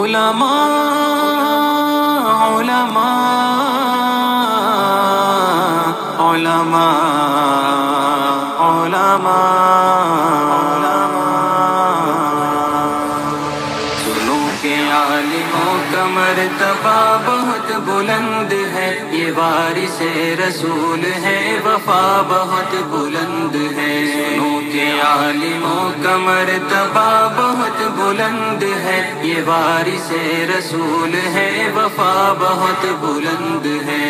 علماء علماء علماء علماء سنو کہ عالموں کا مرتبہ بہت بلند ہے، یہ وارث رسول ہے، وفا بہت بلند ہے۔ سنو کہ عالموں کا مرتبہ بہت بلند ہے، یہ وارث رسول ہے، وفا بہت بلند ہے۔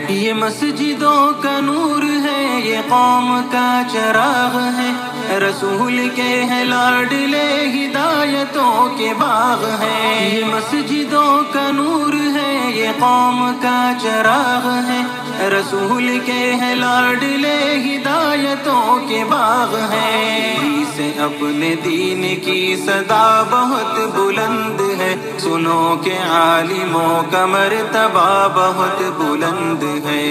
یہ مسجدوں کا نور ہے، یہ قوم کا چراغ ہے، رسول کے ہیں لاڈلے، ہدایتوں کے باغ ہیں۔ یہ مسجدوں کا نور ہے، یہ قوم کا چراغ ہے، رسول کے ہیں لاڈلے، ہدایتوں کے باغ ہیں۔ سے اپنے دین کی صدا بہت بلند ہے، سنو کہ عالموں کا مرتبہ بہت بلند ہے۔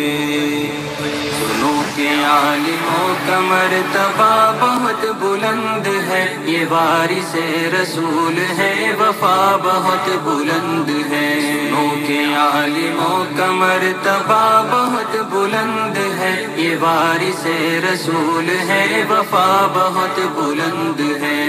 سنو کہ عالموں کا مرتبہ بہت بلند ہے، یہ وارث رسول ہے، وفا بہت بلند ہے۔ سنو کہ عالموں کا مرتبہ بہت بلند ہے، یہ وارث رسول ہے، وفا بہت بلند ہے۔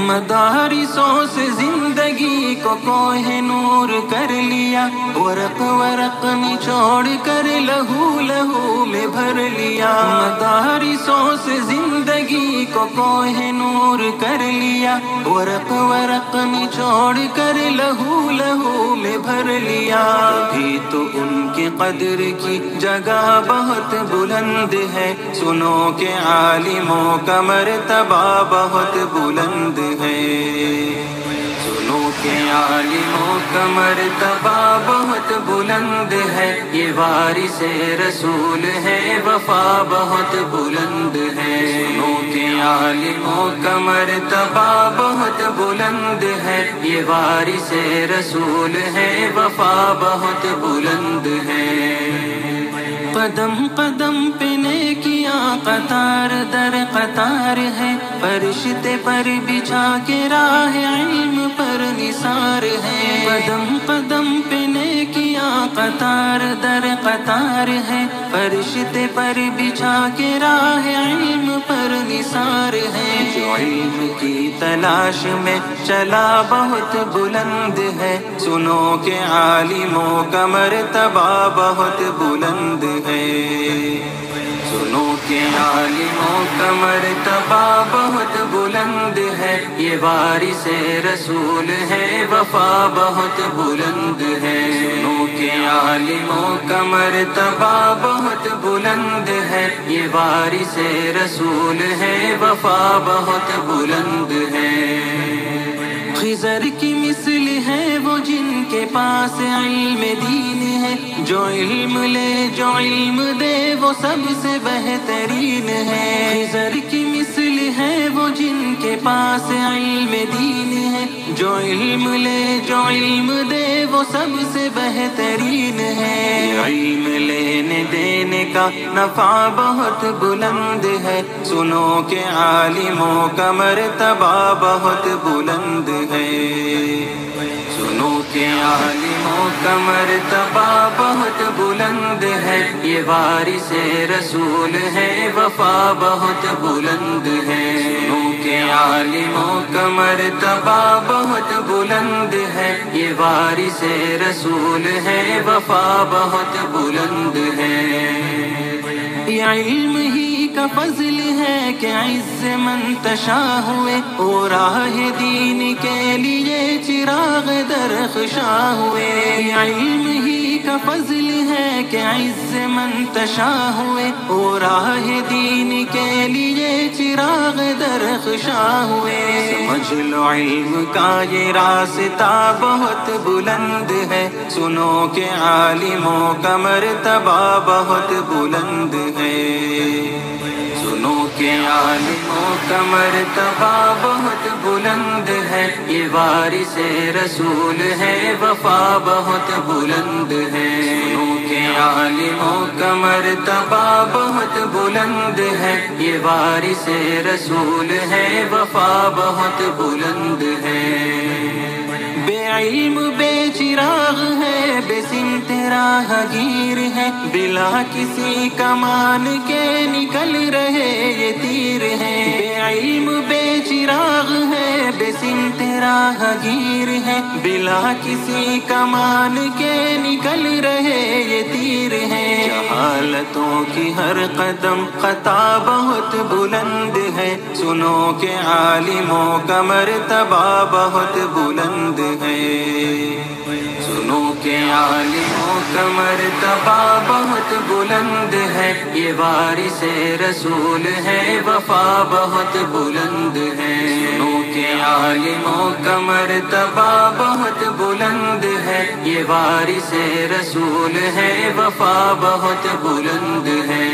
مدارسوں سے زندگی کو کوہ نور کر لیا، ورق ورق نچوڑ کر لہو لہو میں بھر لیا۔ مدارسوں سے زندگی کو کوہ نور کر لیا، ورق ورق نچوڑ کر لہو لہو میں بھر لیا۔ بھی تو ان کی قدر کی جگہ بہت بلند ہے، سنو کہ عالموں کا مرتبہ بہت بلند ہے۔ سنو کہ عالموں کا مرتبہ بہت بلند ہے، یہ وارث رسول ہے، وفا بہت بلند ہے۔ سنو کہ عالموں کا مرتبہ بہت بلند ہے، یہ وارث رسول ہے، وفا بہت بلند ہے۔ قدم قدم پہ نیکیاں قطار در قطار ہے، فرشتے پر بچھا کے راہ علم پر نثار ہے۔ قدم قدم پہ نیکیاں قطار در قطار ہے، فرشتے پر بچھا کے راہ علم پر نثار ہے۔ جو علم کی تلاش میں چلا بہت بلند ہے، سنو کہ عالموں کا مرتبہ بہت بلند ہے۔ سنو کہ عالموں کا مرتبہ بہت بلند ہے، یہ وارث رسول ہے، وفا بہت بلند ہے۔ سنو کہ عالموں کا مرتبہ بہت بلند ہے، یہ وارث رسول ہے، وفا بہت بلند ہے۔ خضر کی مثل ہے وہ جن کے پاس علم دین ہے، جو علم لے جو علم دے وہ سب سے بہترین ہے۔ خضر کی مثل ہے وہ جن کے پاس علم دین ہے، جو علم لے جو علم دے وہ سب سے بہترین ہے۔ علم لینے دینے کا نفع بہت بلند ہے، سنو کہ عالموں کا مرتبہ بہت بلند ہے۔ سنو کہ عالموں کا مرتبہ بہت بلند ہے، یہ وارث رسول ہے، وفا بہت بلند ہے۔ سنو کہ عالموں کا مرتبہ بہت بلند ہے، یہ وارث رسول ہے، وفا بہت بلند ہے۔ یہ علم ہی کا فضل ہے کہ عز منتشا ہوئے، اور راہ دین کے لیے چراغ درخشاں ہوئے۔ یہ علم ہی کا فضل ہے کہ عز منتشا ہوئے، اور راہ دین کے لیے چراغ درخشاں ہوئے۔ سمجھ لو علم کا یہ راستہ بہت بلند ہے، سنو کہ عالموں کا مرتبہ بہت بلند ہے۔ سنو کہ عالموں کا مرتبہ بہت بلند ہے، یہ وارث رسول ہے، وفا بہت بلند ہے۔ سنو کہ عالموں کا مرتبہ بہت بلند ہے، یہ وارث رسول ہے، وفا بہت بلند ہے۔ علم بے چراغ ہے، بے سمت راہ گیر ہے، بلا کسی کمان کے نکل رہے یہ تیر ہے۔ بے علم بے چراغ ہے، بے سمت راہ گیر ہے، بلا کسی کمان کے نکل رہے یہ تیر ہے۔ جہالتوں کی ہر قدم خطا بہت بلند ہے، سنو کہ عالموں کا مرتبہ بہت بلند ہے، سنو کہ عالموں کا مرتبہ بہت بلند ہے، یہ وارث رسول ہے، وفا بہت بلند ہے۔ سنو کہ عالموں کا مرتبہ بہت بلند ہے، یہ وارث رسول ہے، وفا بہت بلند ہے۔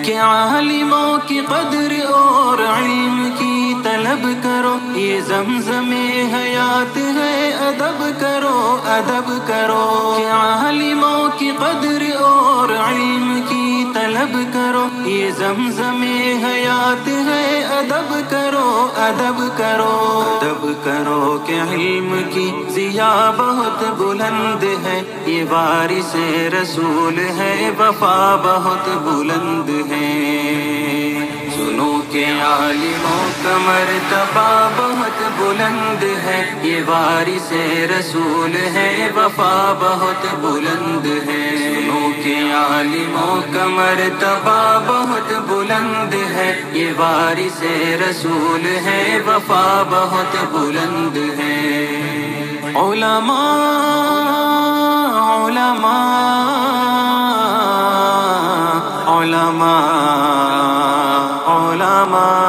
کہ عالموں کی قدر اور علم کی طلب کرو، یہ زمزم حیات ہے، ادب کرو ادب کرو۔ کہ عالموں کی قدر اور علم کی طلب کرو، یہ زمزم حیات ہے، ادب کرو ادب کرو ادب کرو۔ کہ علم کی ضیا بہت بلند ہے، یہ وارث رسول ہے، وفا بہت بلند ہے۔ سنو کہ عالموں کا مرتبہ بہت بلند ہے، یہ وارث رسول ہے، وفا بہت بلند ہے۔ سنو کہ عالموں کا مرتبہ بہت بلند ہے، یہ وارث رسول ہے، وفا بہت بلند ہے۔ علماء علماء علماء علماء